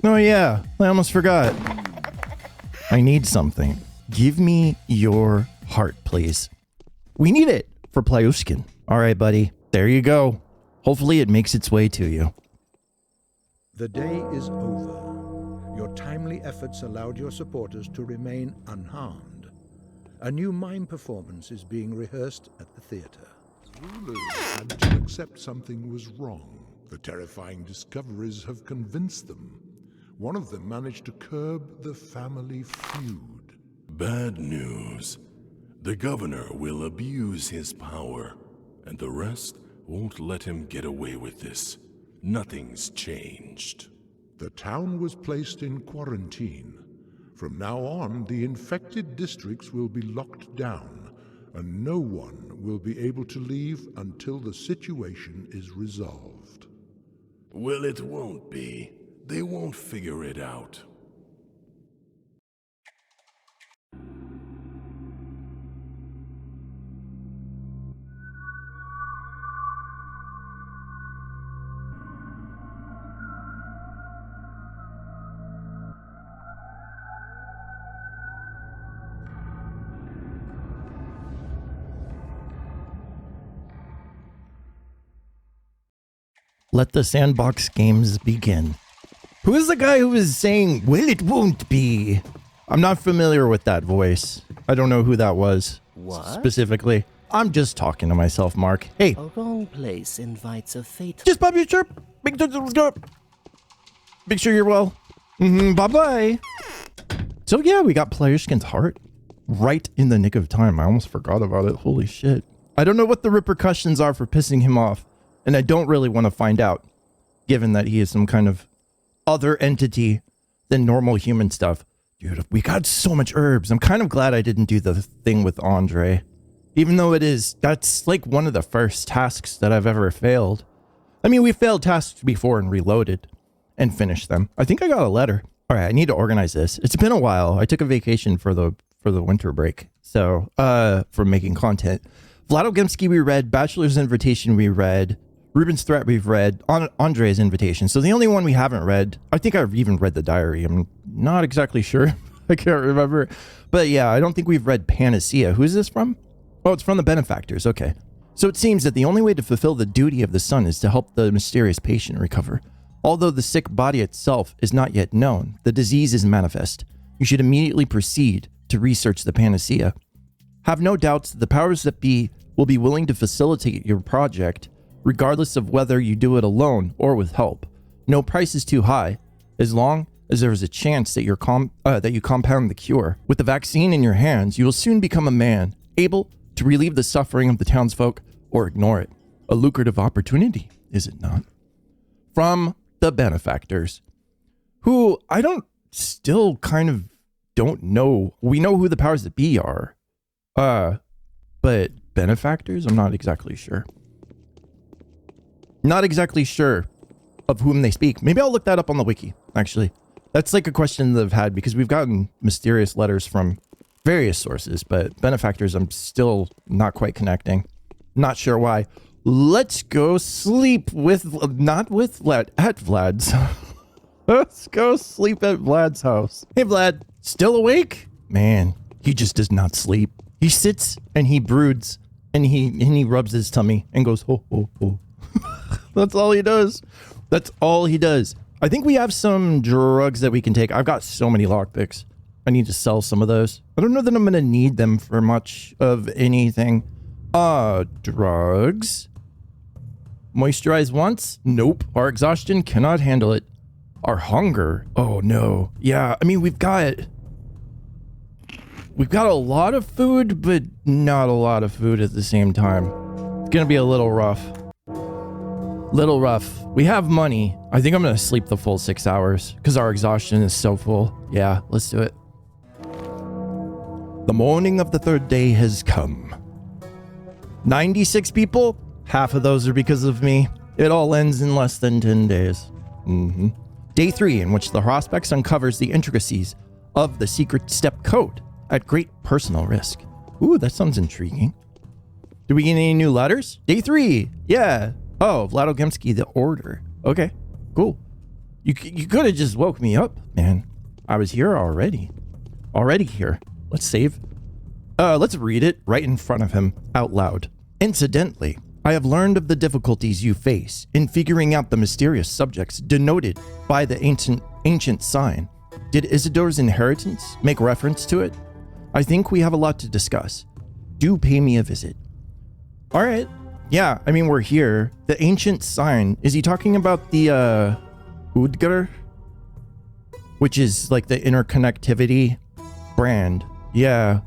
Oh yeah, I almost forgot. I need something. Give me your heart, please. We need it for Plyuskin. All right, buddy. There you go. Hopefully it makes its way to you. The day is over. Your timely efforts allowed your supporters to remain unharmed. A new mime performance is being rehearsed at the theater. Rulers had to accept something was wrong. The terrifying discoveries have convinced them. One of them managed to curb the family feud. Bad news. The governor will abuse his power, and the rest won't let him get away with this. Nothing's changed. The town was placed in quarantine. From now on, the infected districts will be locked down, and no one will be able to leave until the situation is resolved. Well, it won't be. They won't figure it out. Let the Sandbox games begin. Who is the guy who was saying, well, it won't be? I'm not familiar with that voice. I don't know who that was. What? Specifically. I'm just talking to myself, Mark. Hey. A wrong place invites a fate. Just pop your chirp. Make sure you're well. Bye-bye. So yeah, we got Plyushkin's heart right in the nick of time. I almost forgot about it. Holy shit. I don't know what the repercussions are for pissing him off. And I don't really want to find out, given that he is some kind of other entity than normal human stuff. Dude, we got so much herbs. I'm kind of glad I didn't do the thing with Andre. Even though that's like one of the first tasks that I've ever failed. I mean, we failed tasks before and reloaded and finished them. I think I got a letter. All right, I need to organize this. It's been a while. I took a vacation for the winter break. So, from making content. Vlad Ogemski we read, Bachelor's Invitation we read, Ruben's Threat we've read, Andre's Invitation. So the only one we haven't read, I think I've even read the diary. I'm not exactly sure. I can't remember. But yeah, I don't think we've read Panacea. Who is this from? Oh, it's from the Benefactors. Okay. So it seems that the only way to fulfill the duty of the sun is to help the mysterious patient recover. Although the sick body itself is not yet known, the disease is manifest. You should immediately proceed to research the Panacea. Have no doubts that the powers that be will be willing to facilitate your project, regardless of whether you do it alone or with help. No price is too high, as long as there is a chance that you compound the cure. With the vaccine in your hands, you will soon become a man, able to relieve the suffering of the townsfolk or ignore it. A lucrative opportunity, is it not? From the Benefactors, who still kind of don't know. We know who the powers that be are, but Benefactors, I'm not exactly sure. Not exactly sure of whom they speak. Maybe I'll look that up on the wiki, actually. That's like a question that I've had because we've gotten mysterious letters from various sources, but Benefactors I'm still not quite connecting. Not sure why. Let's go sleep not with Vlad, at Vlad's. Let's go sleep at Vlad's house. Hey Vlad, still awake? Man, he just does not sleep. He sits and he broods and he rubs his tummy and goes, ho, ho, ho. That's all he does. That's all he does. I think we have some drugs that we can take. I've got so many lockpicks. I need to sell some of those. I don't know that I'm going to need them for much of anything. Drugs. Moisturize once? Nope. Our exhaustion cannot handle it. Our hunger? Oh no. Yeah, I mean, we've got a lot of food, but not a lot of food at the same time. It's going to be a little rough. Little rough. We have money. I think I'm going to sleep the full 6 hours because our exhaustion is so full. Yeah, let's do it. The morning of the third day has come. 96 people? Half of those are because of me. It all ends in less than 10 days. Day 3, in which the Haruspex uncovers the intricacies of the secret step code at great personal risk. Ooh, that sounds intriguing. Do we get any new letters? Day 3. Yeah. Oh, Vlad Ogemski, the order. Okay, cool. You could have just woke me up, man. I was here already. Already here. Let's save. Let's read it right in front of him out loud. Incidentally, I have learned of the difficulties you face in figuring out the mysterious subjects denoted by the ancient sign. Did Isidore's inheritance make reference to it? I think we have a lot to discuss. Do pay me a visit. All right. Yeah, I mean, we're here. The ancient sign. Is he talking about the Udgar? Which is like the interconnectivity brand. Yeah.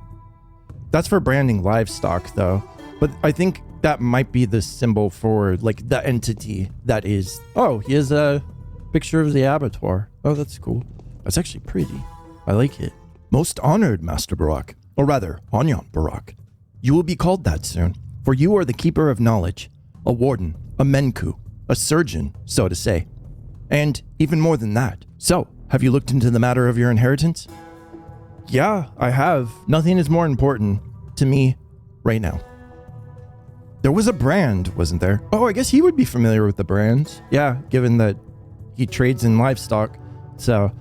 That's for branding livestock, though. But I think that might be the symbol for like the entity that is. Oh, he has a picture of the abattoir. Oh, that's cool. That's actually pretty. I like it. Most honored, Master Barak. Or rather, Anyan Barak. You will be called that soon, for you are the keeper of knowledge, a warden, a menku, a surgeon, so to say. And even more than that. So, have you looked into the matter of your inheritance? Yeah, I have. Nothing is more important to me right now. There was a brand, wasn't there? Oh, I guess he would be familiar with the brands. Yeah, given that he trades in livestock. So,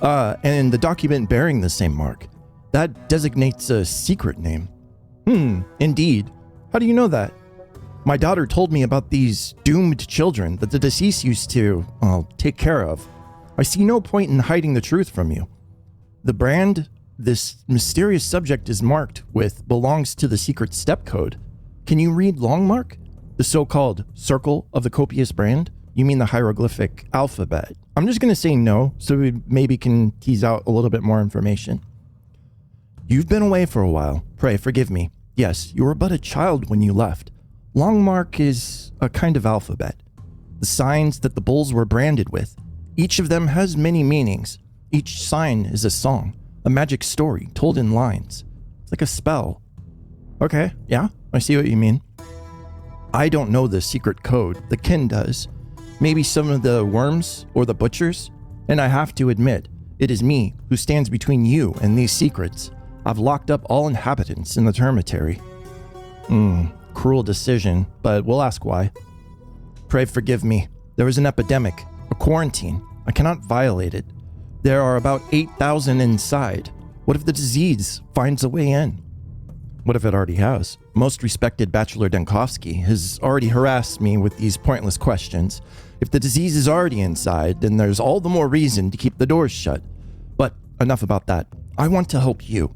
and the document bearing the same mark. That designates a secret name. Indeed. How do you know that? My daughter told me about these doomed children that the deceased used to, take care of. I see no point in hiding the truth from you. The brand this mysterious subject is marked with belongs to the secret step code. Can you read Longmark? The so-called circle of the copious brand? You mean the hieroglyphic alphabet? I'm just going to say no, so we maybe can tease out a little bit more information. You've been away for a while. Pray forgive me. Yes, you were but a child when you left. Longmark is a kind of alphabet. The signs that the bulls were branded with. Each of them has many meanings. Each sign is a song, a magic story told in lines. It's like a spell. Okay, yeah, I see what you mean. I don't know the secret code. The kin does. Maybe some of the worms or the butchers. And I have to admit, it is me who stands between you and these secrets. I've locked up all inhabitants in the termitary. Cruel decision, but we'll ask why. Pray forgive me. There was an epidemic, a quarantine. I cannot violate it. There are about 8,000 inside. What if the disease finds a way in? What if it already has? Most respected Bachelor Denkovsky has already harassed me with these pointless questions. If the disease is already inside, then there's all the more reason to keep the doors shut. But enough about that. I want to help you.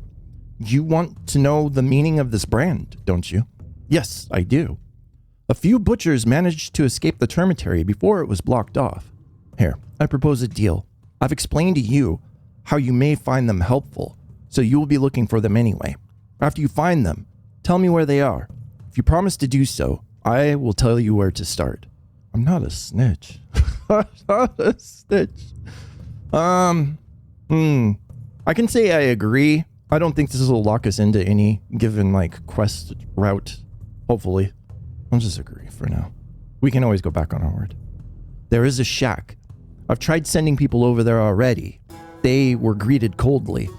You want to know the meaning of this brand, don't you? Yes, I do. A few butchers managed to escape the termitary before it was blocked off. Here, I propose a deal. I've explained to you how you may find them helpful, so you will be looking for them anyway. After you find them, tell me where they are. If you promise to do so, I will tell you where to start. I'm not a snitch. I'm not a snitch. I can say I agree. I don't think this will lock us into any given, quest route. Hopefully. I'll just agree for now. We can always go back on our word. There is a shack. I've tried sending people over there already. They were greeted coldly.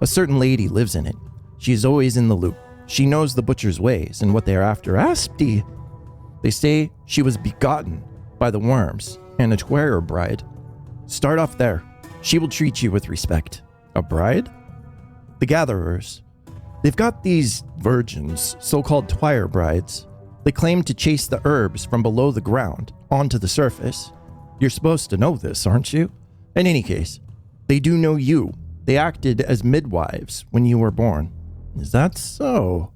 A certain lady lives in it. She is always in the loop. She knows the butcher's ways and what they are after. Aspty. They say she was begotten by the worms and a Twire bride. Start off there. She will treat you with respect. A bride? The gatherers. They've got these virgins, so-called Twire brides. They claim to chase the herbs from below the ground onto the surface. You're supposed to know this, aren't you? In any case, they do know you. They acted as midwives when you were born. Is that so?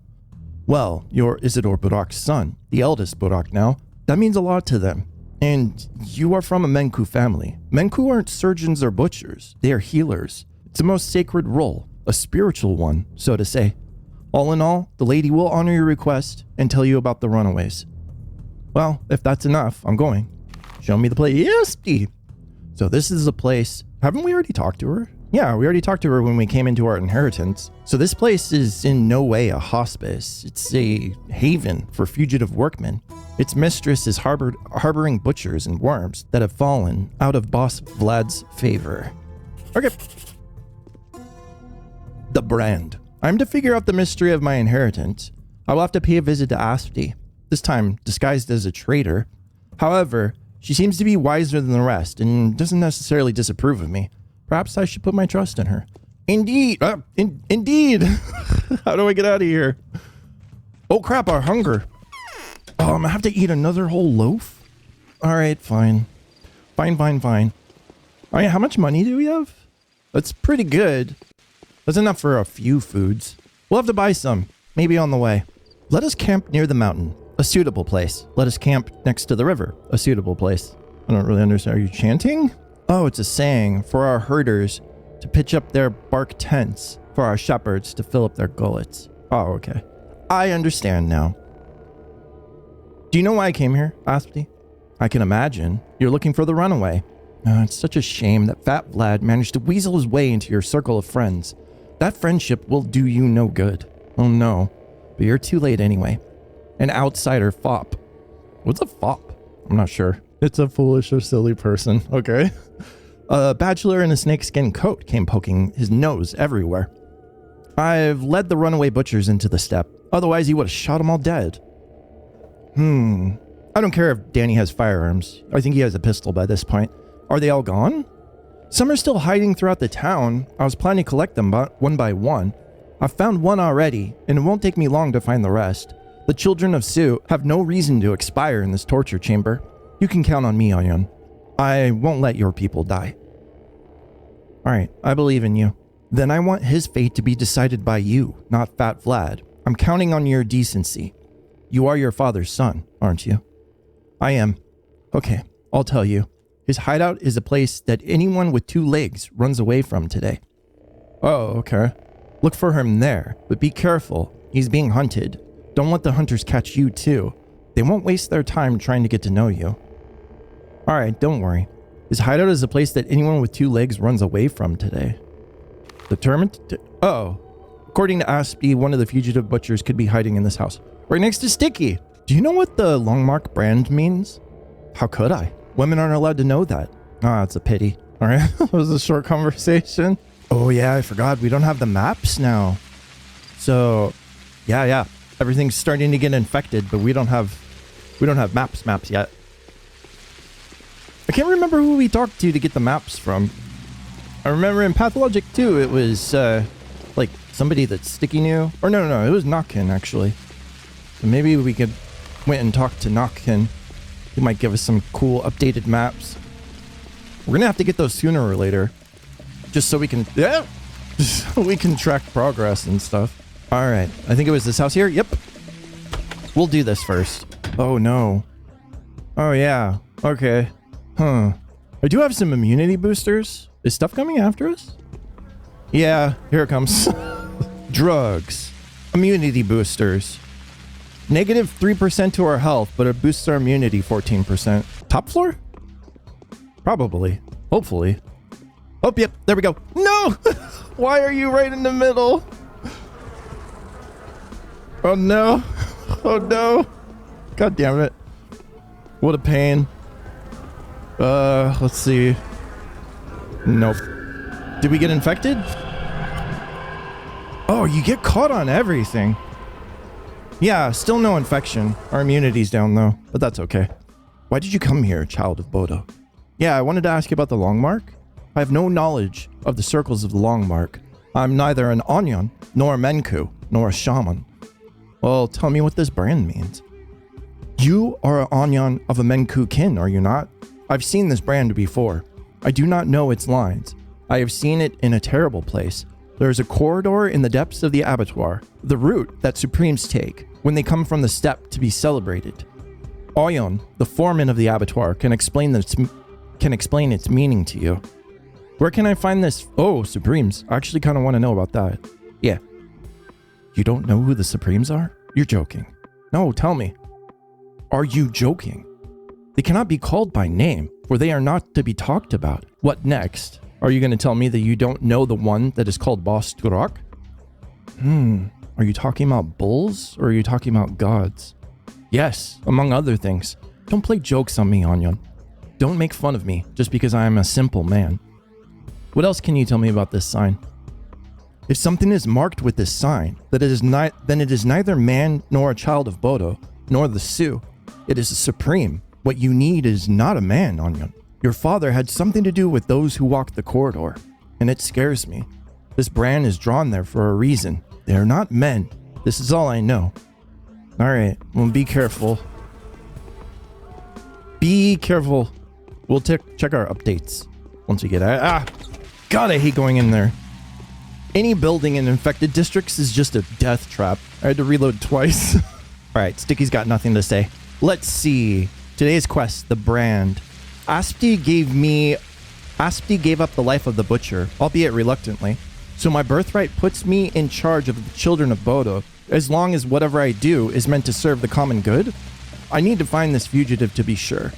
Well, you're Isidore Burak's son, the eldest Burak now. That means a lot to them. And you are from a Menku family. Menku aren't surgeons or butchers. They are healers. It's the most sacred role, a spiritual one, so to say. All in all, the lady will honor your request and tell you about the runaways. Well, if that's enough, I'm going. Show me the place. Yes, so this is a place. Haven't we already talked to her? Yeah, we already talked to her when we came into our inheritance. So this place is in no way a hospice. It's a haven for fugitive workmen. Its mistress is harboring butchers and worms that have fallen out of boss Vlad's favor. Okay. The brand. I'm to figure out the mystery of my inheritance. I will have to pay a visit to Aspty, this time disguised as a traitor. However, She seems to be wiser than the rest and doesn't necessarily disapprove of me. Perhaps I should put my trust in her. Indeed. Indeed. How do I get out of here? Oh crap, our hunger. Oh, I'm gonna have to eat another whole loaf? All right, fine. Fine. All right, how much money do we have? That's pretty good. That's enough for a few foods. We'll have to buy some, maybe on the way. Let us camp near the mountain, a suitable place. Let us camp next to the river, a suitable place. I don't really understand. Are you chanting? Oh, it's a saying for our herders to pitch up their bark tents, for our shepherds to fill up their gullets. Oh, okay. I understand now. Do you know why I came here, Aspty? I can imagine. You're looking for the runaway. It's such a shame that Fat Vlad managed to weasel his way into your circle of friends. That friendship will do you no good. Oh no. But you're too late anyway. An outsider fop. What's a fop? I'm not sure. It's a foolish or silly person. Okay. A bachelor in a snakeskin coat came poking his nose everywhere. I've led the runaway butchers into the steppe. Otherwise, he would have shot them all dead. I don't care if Danny has firearms. I think he has a pistol by this point. Are they all gone? Some are still hiding throughout the town. I was planning to collect them one by one. I've found one already, and it won't take me long to find the rest. The children of Sue have no reason to expire in this torture chamber. You can count on me, Ayan. I won't let your people die. Alright, I believe in you. Then I want his fate to be decided by you, not Fat Vlad. I'm counting on your decency. You are your father's son, aren't you? I am. Okay, I'll tell you. His hideout is a place that anyone with 2 legs runs away from today. Oh, okay. Look for him there, but be careful. He's being hunted. Don't let the hunters catch you too. They won't waste their time trying to get to know you. Alright, don't worry. His hideout is a place that anyone with 2 legs runs away from today. Determined to... Oh. According to Aspie, one of the fugitive butchers could be hiding in this house. Right next to Sticky. Do you know what the Longmark brand means? How could I? Women aren't allowed to know that. Ah, it's a pity. All right, that was a short conversation. Oh yeah, I forgot. We don't have the maps now. So, yeah. Everything's starting to get infected, but we don't have maps yet. I can't remember who we talked to get the maps from. I remember in Pathologic 2, it was like somebody that Sticky knew. Or no, it was Notkin actually. So maybe we could went and talk to Notkin. He might give us some cool updated maps. We're gonna have to get those sooner or later. Just so we can... Yeah! Just so we can track progress and stuff. Alright, I think it was this house here. Yep. We'll do this first. Oh no. Oh yeah. Okay. Huh. I do have some immunity boosters. Is stuff coming after us? Yeah, here it comes. Drugs. Immunity boosters. Negative 3% to our health, but it boosts our immunity 14%. Top floor? Probably. Hopefully. Oh, yep. There we go. No! Why are you right in the middle? Oh, no. Oh, no. God damn it. What a pain. Let's see. Nope. Did we get infected? Oh, you get caught on everything. Yeah, still no infection. Our immunity's down though, but that's okay. Why did you come here, child of Bodo? Yeah, I wanted to ask you about the Longmark. I have no knowledge of the circles of the Longmark. I'm neither an Onyon, nor a Menku, nor a Shaman. Well, tell me what this brand means. You are an Onyon of a Menku kin, are you not? I've seen this brand before. I do not know its lines. I have seen it in a terrible place. There is a corridor in the depths of the abattoir, the route that Supremes take when they come from the steppe to be celebrated. Oyon, the foreman of the abattoir, can explain its meaning to you. Where can I find this? Oh, Supremes. I actually kind of want to know about that. Yeah. You don't know who the Supremes are? You're joking. No, tell me. Are you joking? They cannot be called by name, for they are not to be talked about. What next? Are you going to tell me that you don't know the one that is called Boss Turok? Are you talking about bulls, or are you talking about gods? Yes, among other things. Don't play jokes on me, Onyon. Don't make fun of me, just because I am a simple man. What else can you tell me about this sign? If something is marked with this sign, then it is neither man nor a child of Bodo, nor the Sioux. It is a supreme. What you need is not a man, Onion. Your father had something to do with those who walked the corridor, and it scares me. This brand is drawn there for a reason. They are not men. This is all I know. Alright, well, be careful. Be careful. We'll check our updates once we get out. God, I hate going in there. Any building in infected districts is just a death trap. I had to reload twice. Alright, Sticky's got nothing to say. Let's see. Today's quest, the brand. Aspti gave up the life of the butcher, albeit reluctantly. So my birthright puts me in charge of the children of Bodo, as long as whatever I do is meant to serve the common good. I need to find this fugitive to be sure.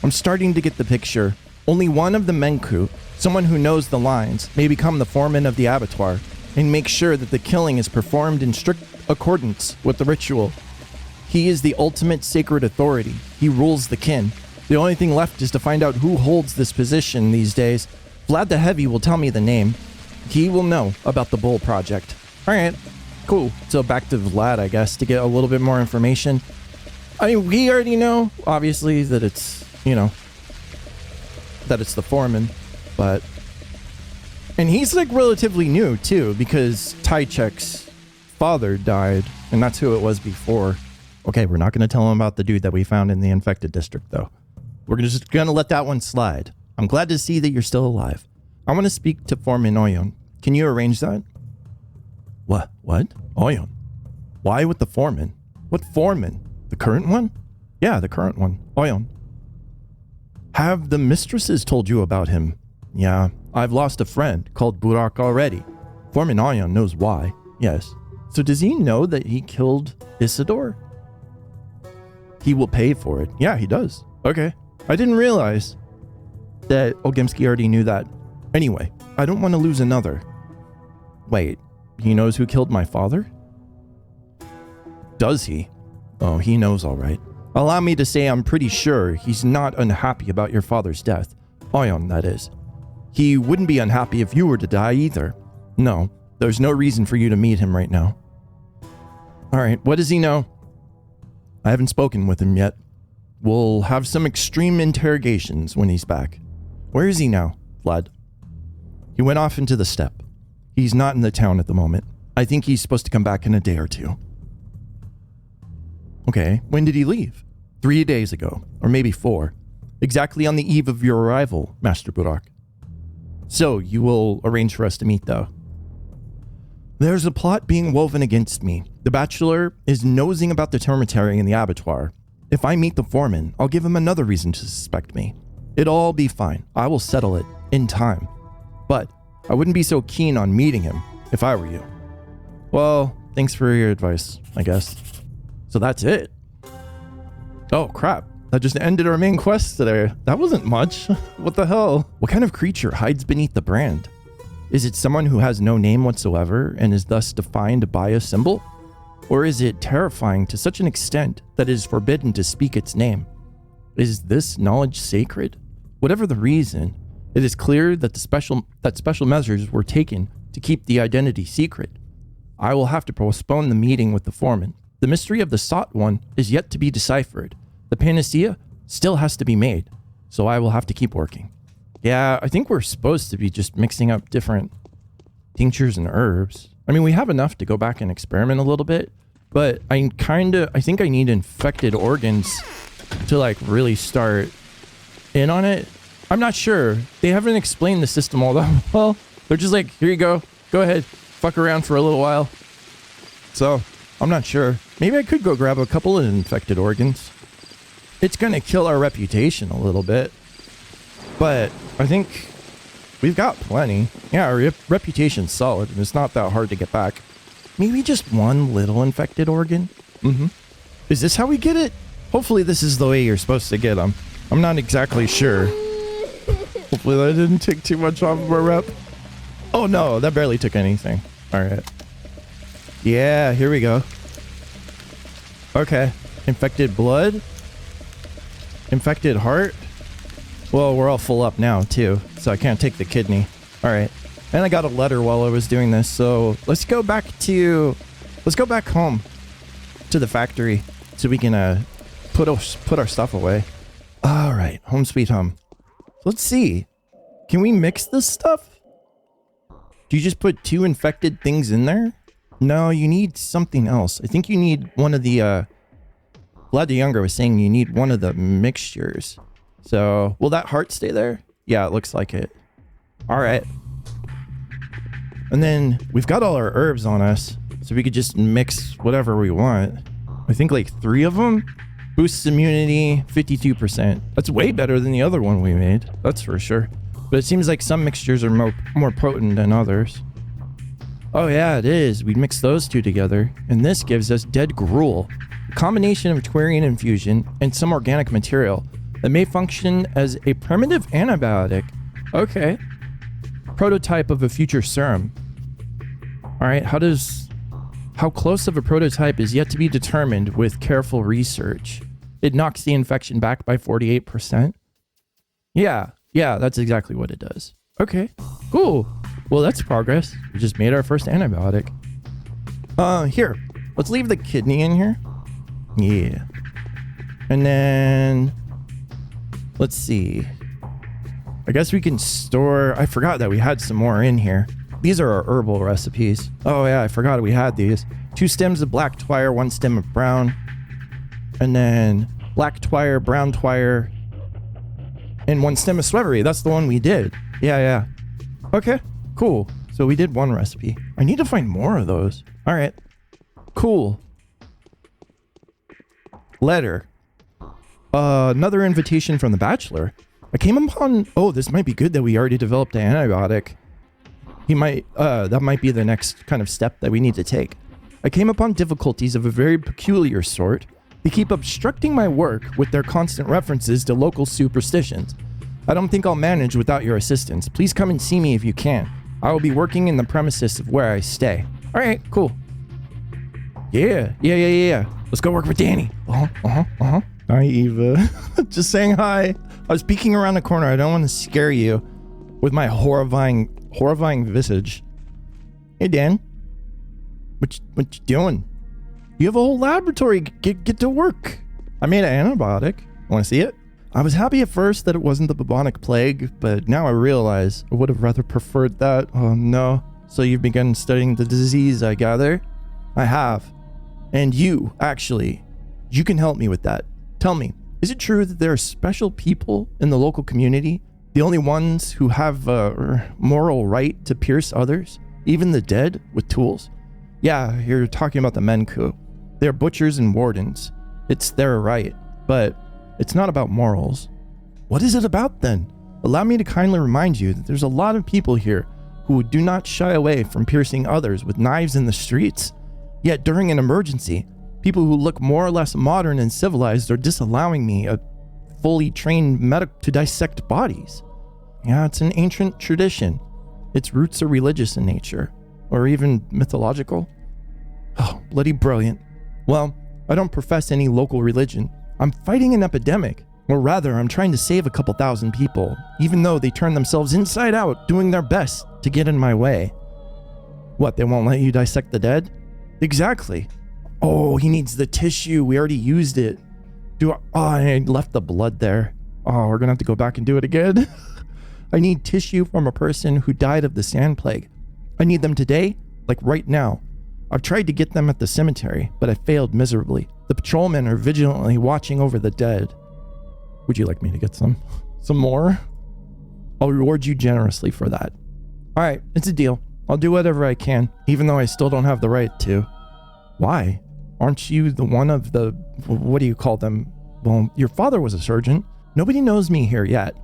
I'm starting to get the picture. Only one of the Menku, someone who knows the lines, may become the foreman of the abattoir and make sure that the killing is performed in strict accordance with the ritual. He is the ultimate sacred authority. He rules the kin. The only thing left is to find out who holds this position these days. Vlad the Heavy will tell me the name. He will know about the Bull Project. Alright, cool. So back to Vlad, I guess, to get a little bit more information. I mean, we already know, obviously, that it's, that it's the foreman, but... And he's, like, relatively new, too, because Tychek's father died, and that's who it was before. Okay, we're not going to tell him about the dude that we found in the infected district, though. We're just going to let that one slide. I'm glad to see that you're still alive. I want to speak to Forman Oyon. Can you arrange that? What? Oyon? Why with the foreman? What foreman? The current one? Yeah, the current one. Oyon. Have the mistresses told you about him? Yeah, I've lost a friend called Burak already. Forman Oyon knows why. Yes. So does he know that he killed Isidore? He will pay for it. Yeah, he does. Okay. I didn't realize that Olgimsky already knew that. Anyway, I don't want to lose another. Wait, he knows who killed my father? Does he? Oh, he knows all right. Allow me to say I'm pretty sure he's not unhappy about your father's death. Oyon, that is. He wouldn't be unhappy if you were to die either. No, there's no reason for you to meet him right now. Alright, what does he know? I haven't spoken with him yet. We'll have some extreme interrogations when he's back. Where is he now, Vlad? He went off into the steppe. He's not in the town at the moment. I think he's supposed to come back in a day or two. Okay, when did he leave? 3 days ago, or maybe 4. Exactly on the eve of your arrival, Master Burak. So, you will arrange for us to meet, though. There's a plot being woven against me. The Bachelor is nosing about the termitary in the abattoir. If I meet the foreman, I'll give him another reason to suspect me. It'll all be fine. I will settle it in time. But I wouldn't be so keen on meeting him if I were you. Well, thanks for your advice, I guess. So that's it. Oh, crap. That just ended our main quest today. That wasn't much. What the hell? What kind of creature hides beneath the brand? Is it someone who has no name whatsoever and is thus defined by a symbol? Or is it terrifying to such an extent that it is forbidden to speak its name? Is this knowledge sacred? Whatever the reason, it is clear that special measures were taken to keep the identity secret. I will have to postpone the meeting with the foreman. The mystery of the sought one is yet to be deciphered. The panacea still has to be made, so I will have to keep working. Yeah, I think we're supposed to be just mixing up different tinctures and herbs. I mean, we have enough to go back and experiment a little bit, but I think I need infected organs to like really start in on it. I'm not sure. They haven't explained the system all that well. They're just like, here you go. Go ahead. Fuck around for a little while. So, I'm not sure. Maybe I could go grab a couple of infected organs. It's going to kill our reputation a little bit. But I think we've got plenty. Yeah, our reputation's solid, and it's not that hard to get back. Maybe just one little infected organ? Is this how we get it? Hopefully this is the way you're supposed to get them. I'm not exactly sure. Hopefully that didn't take too much off of our rep. Oh no, that barely took anything. Alright. Yeah, here we go. Okay. Infected blood. Infected heart. Well, we're all full up now, too. So I can't take the kidney. Alright. And I got a letter while I was doing this. So let's go back home. To the factory. So we can put our stuff away. All right, home sweet home. Let's see. Can we mix this stuff? Do you just put 2 infected things in there? No, you need something else. I think you need one of the, Vlad the Younger was saying you need one of the mixtures. So, will that heart stay there? Yeah, it looks like it. All right. And then we've got all our herbs on us, so we could just mix whatever we want. I think like 3 of them. Boosts immunity, 52%. That's way better than the other one we made. That's for sure. But it seems like some mixtures are more potent than others. Oh yeah, it is. We mix those 2 together. And this gives us Dead Gruel. A combination of Twarian infusion and some organic material that may function as a primitive antibiotic. Okay. Prototype of a future serum. Alright, how close of a prototype is yet to be determined with careful research. It knocks the infection back by 48%. Yeah, that's exactly what it does. Okay, cool. Well, that's progress. We just made our first antibiotic. Here, let's leave the kidney in here. Yeah. And then, let's see. I guess we can store, I forgot that we had some more in here. These are our herbal recipes. Oh yeah, I forgot we had these. 2 stems of black twire, 1 stem of brown. And then black twire, brown twire, and 1 stem of swevery. That's the one we did. Yeah. Okay, cool. So we did 1 recipe. I need to find more of those. All right, cool. Letter. Another invitation from the Bachelor. I came upon, oh, this might be good that we already developed an antibiotic. That might be the next kind of step that we need to take. I came upon difficulties of a very peculiar sort. They keep obstructing my work with their constant references to local superstitions. I don't think I'll manage without your assistance. Please come and see me if you can. I will be working in the premises of where I stay. All right, cool. Yeah. Let's go work with Danny. Hi, Eva. Just saying hi. I was peeking around the corner. I don't want to scare you with my horrifying visage. Hey, Dan. What you doing? You have a whole laboratory. Get to work. I made an antibiotic. Want to see it? I was happy at first that it wasn't the bubonic plague, but now I realize I would have rather preferred that. Oh no. So you've begun studying the disease, I gather? I have. And you, actually, you can help me with that. Tell me, is it true that there are special people in the local community, the only ones who have a moral right to pierce others, even the dead, with tools? Yeah, you're talking about the Menku. They're butchers and wardens. It's their right, but it's not about morals. What is it about then? Allow me to kindly remind you that there's a lot of people here who do not shy away from piercing others with knives in the streets. Yet during an emergency, people who look more or less modern and civilized are disallowing me, a fully trained medic, to dissect bodies. Yeah, it's an ancient tradition. Its roots are religious in nature, or even mythological. Oh, bloody brilliant. Well, I don't profess any local religion. I'm fighting an epidemic, or rather, I'm trying to save a couple thousand people, even though they turn themselves inside out, doing their best to get in my way. What, they won't let you dissect the dead? Exactly. Oh, he needs the tissue. We already used it. I left the blood there. Oh, we're gonna have to go back and do it again. I need tissue from a person who died of the sand plague. I need them today, like right now. I've tried to get them at the cemetery, but I failed miserably. The patrolmen are vigilantly watching over the dead. Would you like me to get some more? I'll reward you generously for that. All right, it's a deal. I'll do whatever I can, even though I still don't have the right to. Why? Aren't you the one of the, what do you call them? Well, your father was a surgeon. Nobody knows me here yet,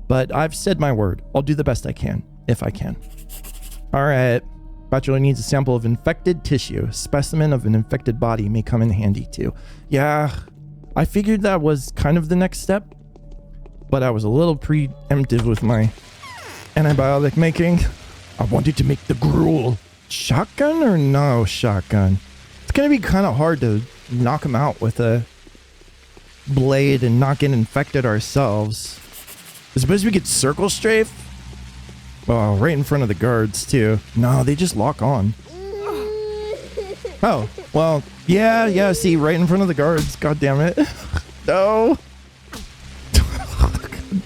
but I've said my word. I'll do the best I can, if I can. All right. Bachelor needs a sample of infected tissue. A specimen of an infected body may come in handy too. Yeah, I figured that was kind of the next step, but I was a little preemptive with my antibiotic making. I wanted to make the gruel. Shotgun or no shotgun? It's gonna be kind of hard to knock him out with a blade and not get infected ourselves. I suppose we could circle strafe? Oh, right in front of the guards too. No, they just lock on. Oh, well, yeah, see, right in front of the guards. God damn it. No.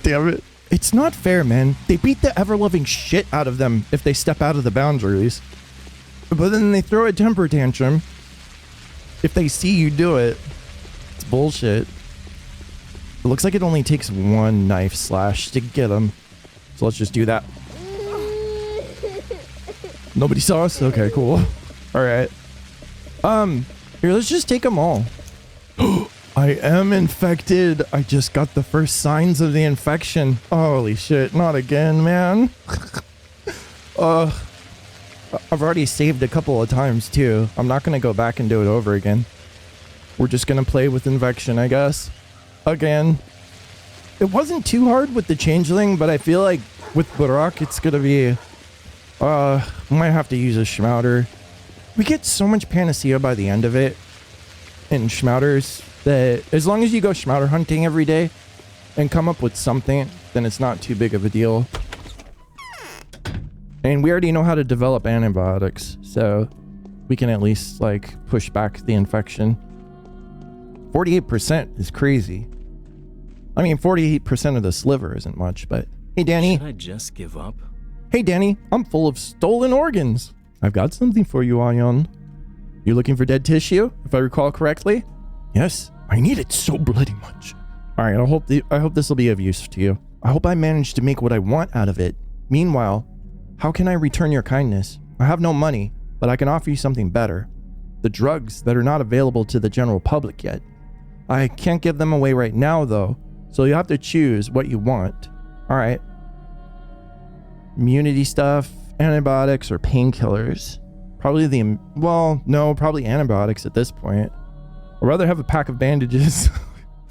Damn it. It's not fair, man. They beat the ever-loving shit out of them if they step out of the boundaries. But then they throw a temper tantrum if they see you do it. It's bullshit. It looks like it only takes one knife slash to get them. So let's just do that. Nobody saw us? Okay, cool. Alright. Here, let's just take them all. I am infected. I just got the first signs of the infection. Holy shit, not again, man. I've already saved a couple of times too. I'm not gonna go back and do it over again. We're just gonna play with infection, I guess. Again. It wasn't too hard with the changeling, but I feel like with Barak it's gonna be... might have to use a Schmouder. We get so much Panacea by the end of it in Schmouders that as long as you go Schmouder hunting every day and come up with something, then it's not too big of a deal. And we already know how to develop antibiotics, so we can at least like push back the infection. 48% is crazy. I mean, 48% of the sliver isn't much, but hey, Danny. Should I just give up? Hey, Danny, I'm full of stolen organs. I've got something for you, Ion. You're looking for dead tissue, if I recall correctly? Yes, I need it so bloody much. All right, I hope this will be of use to you. I hope I manage to make what I want out of it. Meanwhile, how can I return your kindness? I have no money, but I can offer you something better. The drugs that are not available to the general public yet. I can't give them away right now, though, so you have to choose what you want. All right. Immunity stuff, antibiotics, or painkillers. Probably probably antibiotics at this point. I'd rather have a pack of bandages.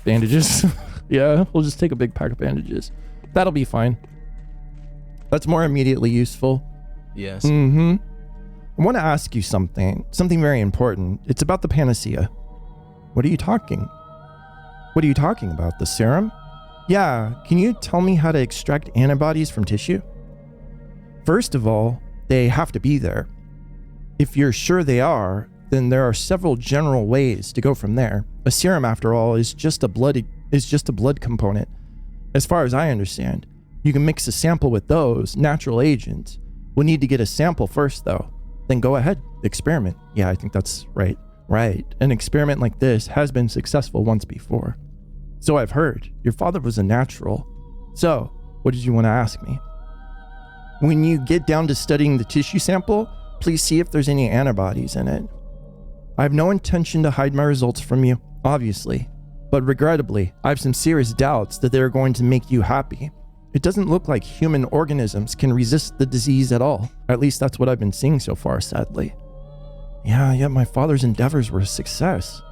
Bandages? Yeah, we'll just take a big pack of bandages. That'll be fine. That's more immediately useful. Yes. I want to ask you something very important. It's about the panacea. What are you talking about? The serum? Yeah, can you tell me how to extract antibodies from tissue? First of all, they have to be there. If you're sure they are, then there are several general ways to go from there. A serum, after all, is just a blood component. As far as I understand, you can mix a sample with those natural agents. We'll need to get a sample first, though. Then go ahead, experiment. Yeah, I think that's right. Right. An experiment like this has been successful once before. So I've heard. Your father was a natural. So, what did you want to ask me? When you get down to studying the tissue sample, please see if there's any antibodies in it. I have no intention to hide my results from you, obviously, but regrettably, I have some serious doubts that they are going to make you happy. It doesn't look like human organisms can resist the disease at all. At least that's what I've been seeing so far, sadly. Yeah, yet my father's endeavors were a success.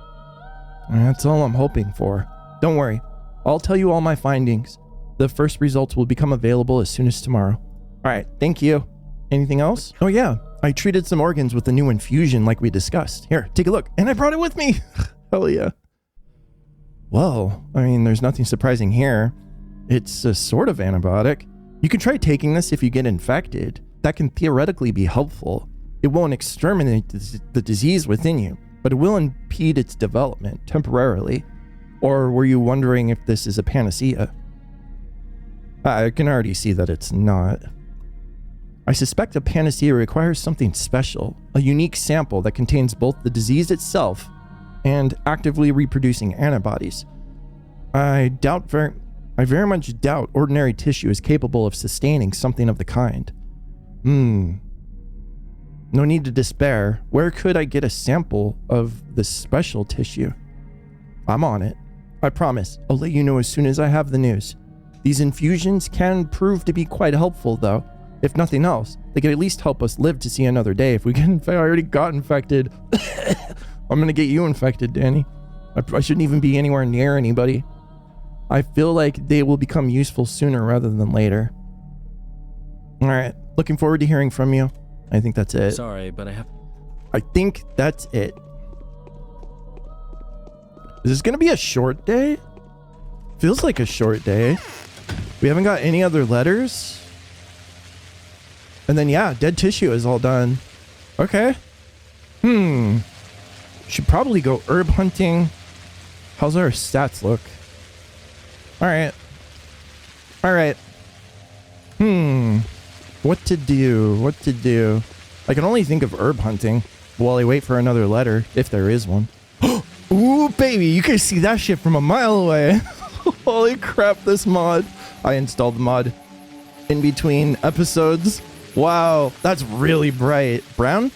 That's all I'm hoping for. Don't worry, I'll tell you all my findings. The first results will become available as soon as tomorrow. All right, thank you. Anything else? Oh yeah, I treated some organs with the new infusion like we discussed. Here, take a look. And I brought it with me. Hell yeah. Well, I mean, there's nothing surprising here. It's a sort of antibiotic. You can try taking this if you get infected. That can theoretically be helpful. It won't exterminate the disease within you, but it will impede its development temporarily. Or were you wondering if this is a panacea? I can already see that it's not. I suspect a panacea requires something special, a unique sample that contains both the disease itself and actively reproducing antibodies. I very much doubt ordinary tissue is capable of sustaining something of the kind. No need to despair. Where could I get a sample of this special tissue? I'm on it. I promise. I'll let you know as soon as I have the news. These infusions can prove to be quite helpful, though. If nothing else, they could at least help us live to see another day. If we get I already got infected. I'm gonna get you infected, Danny. I shouldn't even be anywhere near anybody. I feel like they will become useful sooner rather than later. All right, looking forward to hearing from you. I think that's it. Sorry, but I think that's it. Is this gonna be a short day? Feels like a short day. We haven't got any other letters. And then yeah, dead tissue is all done. Okay. Should probably go herb hunting. How's our stats look? All right. All right. What to do? I can only think of herb hunting while I wait for another letter, if there is one. Ooh, baby, you can see that shit from a mile away. Holy crap, this mod. I installed the mod in between episodes. Wow, that's really bright. Brown?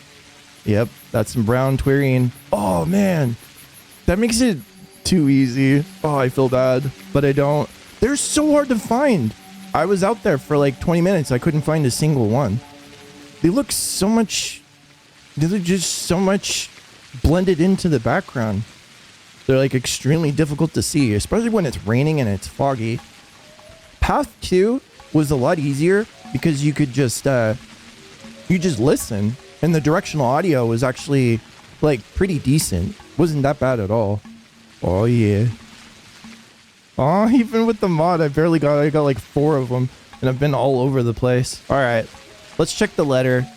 Yep, that's some brown twirine. Oh, man. That makes it too easy. Oh, I feel bad, but I don't. They're so hard to find. I was out there for like 20 minutes. I couldn't find a single one. They look so much... They're just so much blended into the background. They're like extremely difficult to see, especially when it's raining and it's foggy. Path 2 was a lot easier because you could just listen, and the directional audio was actually like pretty decent. Wasn't that bad at all. Oh yeah. Oh, even with the mod, I got like 4 of them, and I've been all over the place. All right, let's check the letter.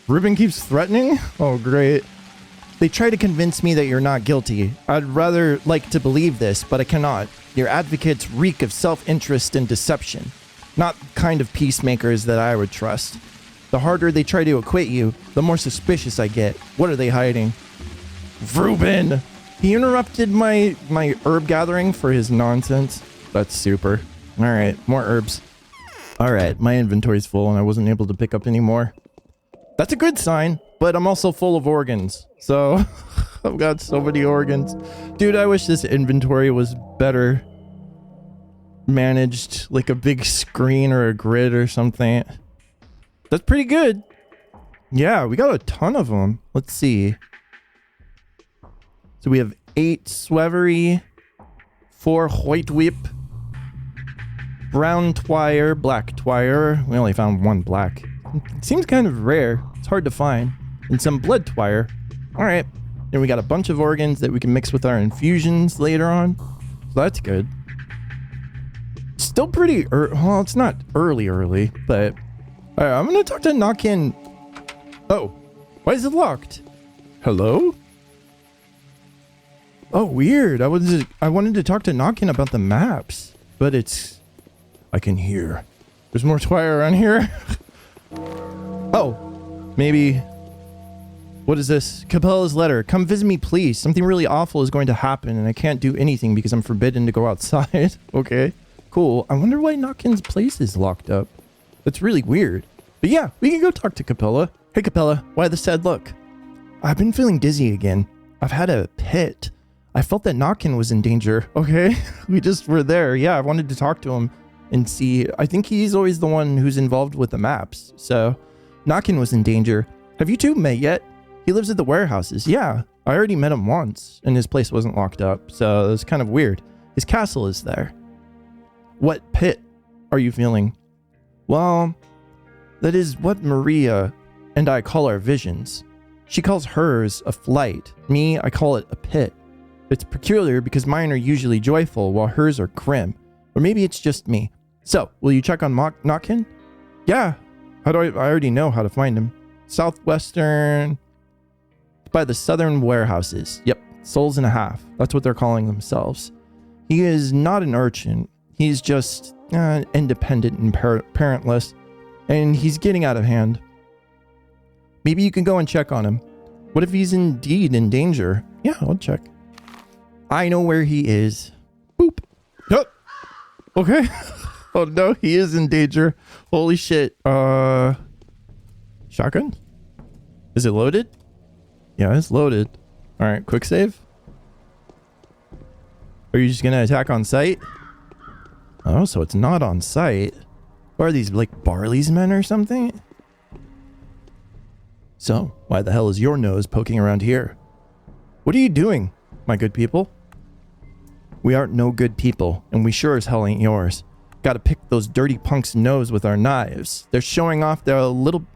Ruben keeps threatening? Oh, great. They try to convince me that you're not guilty. I'd rather like to believe this, but I cannot. Your advocates reek of self-interest and deception. Not the kind of peacemakers that I would trust. The harder they try to acquit you, the more suspicious I get. What are they hiding? Ruben! He interrupted my herb gathering for his nonsense. That's super. All right, more herbs. All right, my inventory's full and I wasn't able to pick up any more. That's a good sign, but I'm also full of organs. So I've got so many organs. Dude, I wish this inventory was better managed, like a big screen or a grid or something. That's pretty good. Yeah, we got a ton of them. Let's see. So we have 8 Swevery, 4 White Whip, brown Twire, black Twire. We only found 1 black. It seems kind of rare. It's hard to find. And some blood Twire. All right. And we got a bunch of organs that we can mix with our infusions later on. So that's good. Still pretty well, it's not early, but all right, I'm gonna talk to Notkin. Oh, why is it locked? Hello? Oh, weird. I wanted to talk to Notkin about the maps, but I can hear. There's more Twire around here. Oh, maybe. What is this? Capella's letter. Come visit me, please. Something really awful is going to happen, and I can't do anything because I'm forbidden to go outside. Okay, cool. I wonder why Notkin's place is locked up. That's really weird. But yeah, we can go talk to Capella. Hey, Capella, why the sad look? I've been feeling dizzy again. I've had a pit. I felt that Notkin was in danger. Okay, we just were there. Yeah, I wanted to talk to him and see. I think he's always the one who's involved with the maps. So Notkin was in danger. Have you two met yet? He lives at the warehouses. Yeah, I already met him once and his place wasn't locked up. So it's kind of weird. His castle is there. What pit are you feeling? Well, that is what Maria and I call our visions. She calls hers a flight. Me, I call it a pit. It's peculiar because mine are usually joyful while hers are grim. Or maybe it's just me. So, will you check on Notkin? Yeah. I already know how to find him. Southwestern... by the southern warehouses. Yep, souls and a half. That's what they're calling themselves. He is not an urchin. He's just independent and parentless. And he's getting out of hand. Maybe you can go and check on him. What if he's indeed in danger? Yeah, I'll check. I know where he is. Boop. Oh, okay. Oh no, he is in danger. Holy shit. Shotgun? Is it loaded? Yeah, it's loaded. All right, quick save. Are you just gonna attack on sight? Oh, so it's not on sight. Or are these like Barley's men or something? So, why the hell is your nose poking around here? What are you doing, my good people? We aren't no good people, and we sure as hell ain't yours. Gotta pick those dirty punks' nose with our knives. They're showing off a little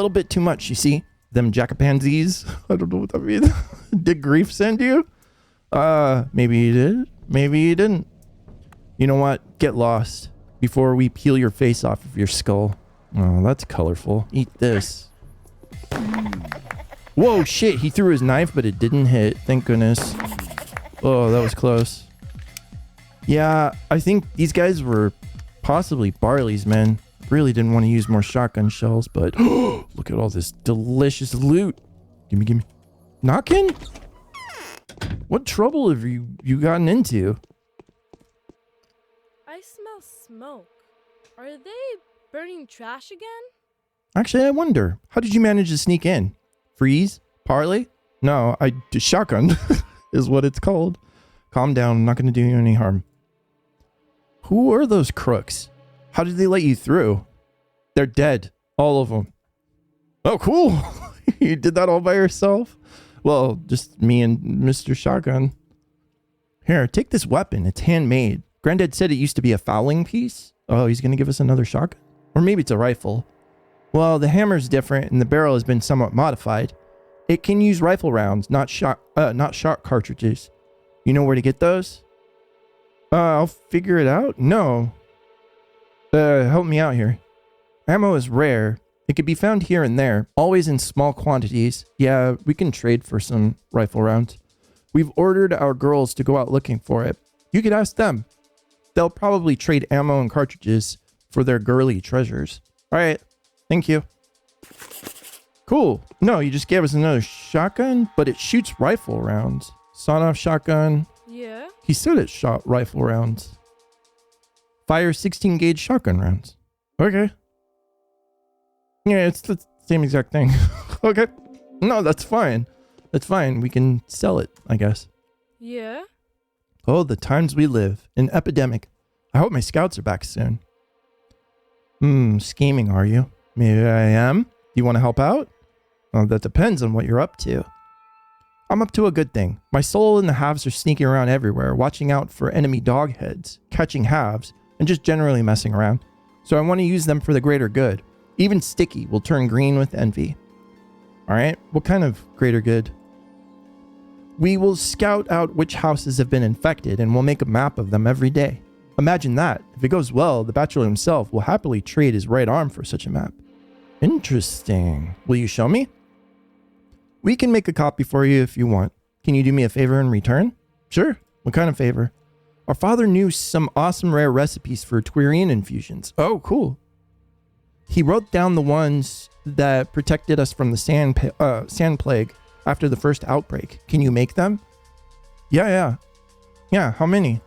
bit too much, you see? Them jackapansies. I don't know what that means. Did Grief send you? Maybe he did. Maybe he didn't. You know what? Get lost before we peel your face off of your skull. Oh, that's colorful. Eat this. Whoa, shit. He threw his knife, but it didn't hit. Thank goodness. Oh, that was close. Yeah, I think these guys were Possibly Barley's men. Really didn't want to use more shotgun shells, but look at all this delicious loot. Gimme. Notkin? What trouble have you gotten into? I smell smoke. Are they burning trash again? Actually, I wonder, how did you manage to sneak in? Freeze? Parley? No, shotgun is what it's called. Calm down, I'm not going to do you any harm. Who are those crooks? How did they let you through? They're dead. All of them. Oh, cool. You did that all by yourself? Well, just me and Mr. Shotgun. Here, take this weapon. It's handmade. Granddad said it used to be a fowling piece. Oh, he's going to give us another shotgun? Or maybe it's a rifle. Well, the hammer's different and the barrel has been somewhat modified. It can use rifle rounds, not shot cartridges. You know where to get those? I'll figure it out. No. Help me out here. Ammo is rare. It can be found here and there, always in small quantities. Yeah, we can trade for some rifle rounds. We've ordered our girls to go out looking for it. You could ask them. They'll probably trade ammo and cartridges for their girly treasures. All right. Thank you. Cool. No, you just gave us another shotgun, but it shoots rifle rounds. Sawn-off shotgun. Yeah. He said it shot rifle rounds. Fire 16 gauge shotgun rounds. Okay. Yeah, it's the same exact thing. Okay. No, that's fine. That's fine. We can sell it, I guess. Yeah. Oh, the times we live. An epidemic. I hope my scouts are back soon. Scheming, are you? Maybe I am. Do you want to help out? Well, that depends on what you're up to. I'm up to a good thing. My soul and the halves are sneaking around everywhere, watching out for enemy dog heads, catching halves, and just generally messing around. So I want to use them for the greater good. Even Sticky will turn green with envy. Alright, what kind of greater good? We will scout out which houses have been infected and we'll make a map of them every day. Imagine that. If it goes well, the bachelor himself will happily trade his right arm for such a map. Interesting. Will you show me? We can make a copy for you if you want. Can you do me a favor in return? Sure. What kind of favor? Our father knew some awesome rare recipes for Twirian infusions. Oh, cool. He wrote down the ones that protected us from the sand plague after the first outbreak. Can you make them? Yeah. Yeah, how many?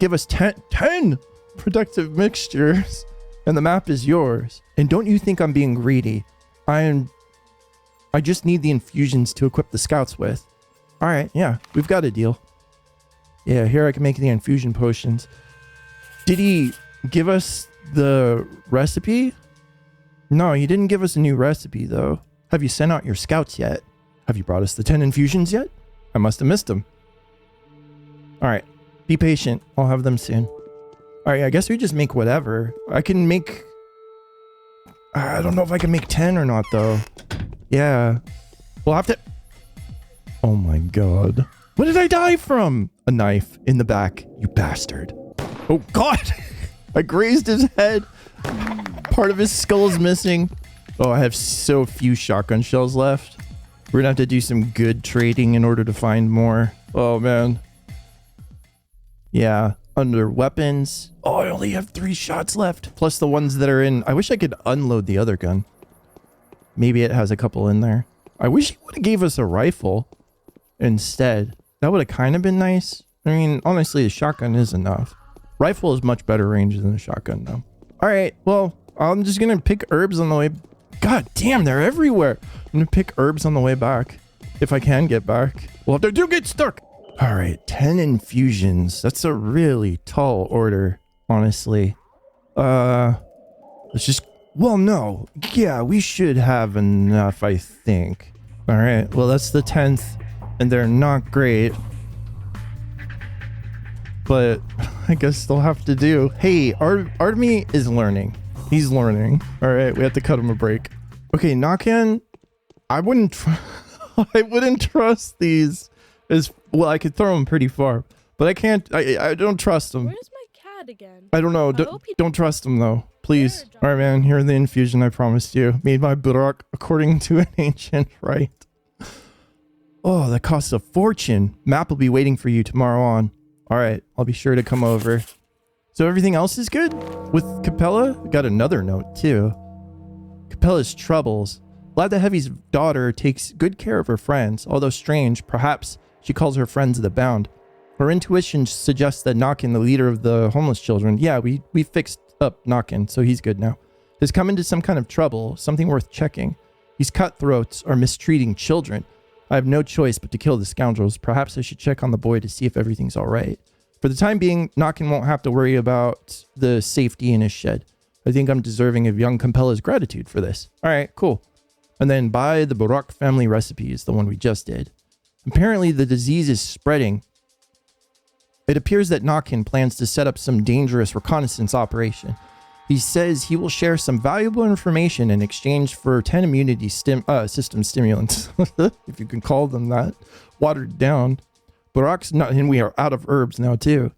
Give us 10 protective mixtures and the map is yours. And don't you think I'm being greedy. I just need the infusions to equip the scouts with. All right, yeah, we've got a deal. Yeah, here I can make the infusion potions. Did he give us the recipe? No, he didn't give us a new recipe, though. Have you sent out your scouts yet? Have you brought us the 10 infusions yet? I must have missed them. All right, be patient. I'll have them soon. All right, I guess we just make whatever. I can make... I don't know if I can make 10 or not, though. Yeah. We'll have to... Oh my god. What did I die from? A knife in the back, you bastard. Oh god! I grazed his head. Part of his skull is missing. Oh, I have so few shotgun shells left. We're gonna have to do some good trading in order to find more. Oh man. Yeah, under weapons. Oh, I only have 3 shots left. Plus the ones that are in... I wish I could unload the other gun. Maybe it has a couple in there. I wish he would have gave us a rifle instead. That would have kind of been nice. I mean, honestly, the shotgun is enough. Rifle is much better range than the shotgun, though. All right, well, I'm just going to pick herbs on the way... God damn, they're everywhere. I'm going to pick herbs on the way back. If I can get back. Well, if they do get stuck. All right, 10 infusions. That's a really tall order, honestly. Let's just... Well, no. Yeah, we should have enough, I think. All right, well, that's the 10th, and they're not great. But I guess they'll have to do. Hey, Artemy is learning. He's learning. All right, we have to cut him a break. Okay, Notkin, I wouldn't trust these as well. I could throw them pretty far, but I can't. I don't trust them. Where's my cat again? I don't know. Don't trust them though, please. All right, man. Here are the infusion I promised you, made by Burak according to an ancient rite. Oh, that costs a fortune. Map will be waiting for you tomorrow on. All right, I'll be sure to come over. Is So everything else is good? With Capella, got another note too. Capella's troubles. Vlad the Heavy's daughter takes good care of her friends, although strange, perhaps she calls her friends the Bound. Her intuition suggests that Notkin, the leader of the homeless children, yeah, we fixed up Notkin, so he's good now, has come into some kind of trouble, something worth checking. These cutthroats are mistreating children. I have no choice but to kill the scoundrels. Perhaps I should check on the boy to see if everything's all right. For the time being, Notkin won't have to worry about the safety in his shed. I think I'm deserving of young Capella's gratitude for this. All right, cool. And then buy the Barak family recipes, the one we just did. Apparently, the disease is spreading. It appears that Notkin plans to set up some dangerous reconnaissance operation. He says he will share some valuable information in exchange for 10 immunity system stimulants, if you can call them that, watered down. Barak's not, and we are out of herbs now too.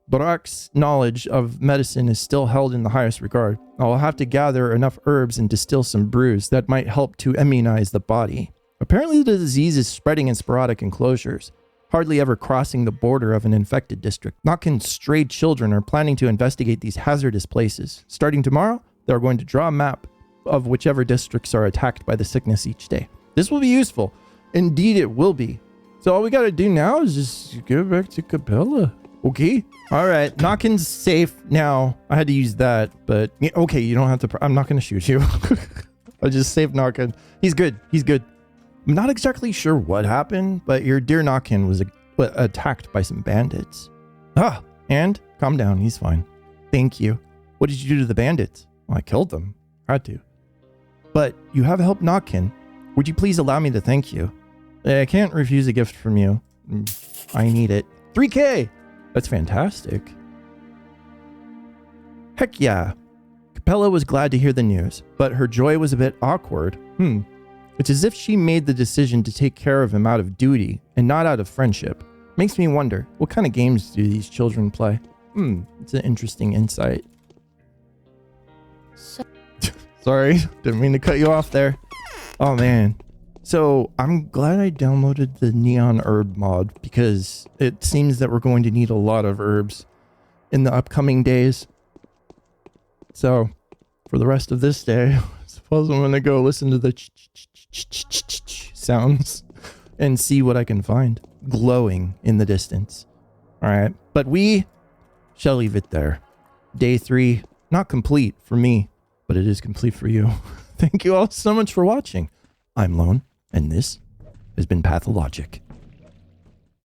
Barak's knowledge of medicine is still held in the highest regard. I'll have to gather enough herbs and distill some brews that might help to immunize the body. Apparently the disease is spreading in sporadic enclosures, hardly ever crossing the border of an infected district. Notkin's stray children are planning to investigate these hazardous places. Starting tomorrow, they're going to draw a map of whichever districts are attacked by the sickness each day. This will be useful. Indeed, it will be. So all we got to do now is just go back to Capella. Okay. All right. Notkin's safe now. I had to use that, but okay, you don't have to. I'm not going to shoot you. I just saved Notkin. He's good. He's good. I'm not exactly sure what happened, but your dear Notkin was attacked by some bandits. And calm down. He's fine. Thank you. What did you do to the bandits? Well, I killed them. Had to. But you have helped Notkin. Would you please allow me to thank you? I can't refuse a gift from you. I need it. 3K! That's fantastic. Heck yeah. Capella was glad to hear the news, but her joy was a bit awkward. It's as if she made the decision to take care of him out of duty and not out of friendship. Makes me wonder, what kind of games do these children play? It's an interesting insight. Sorry, didn't mean to cut you off there. Oh man. So I'm glad I downloaded the Neon Herb mod because it seems that we're going to need a lot of herbs in the upcoming days. So for the rest of this day, I suppose I'm going to go listen to the sounds and see what I can find glowing in the distance. All right. But we shall leave it there. Day 3, not complete for me, but it is complete for you. Thank you all so much for watching. I'm Lone. And this has been Pathologic.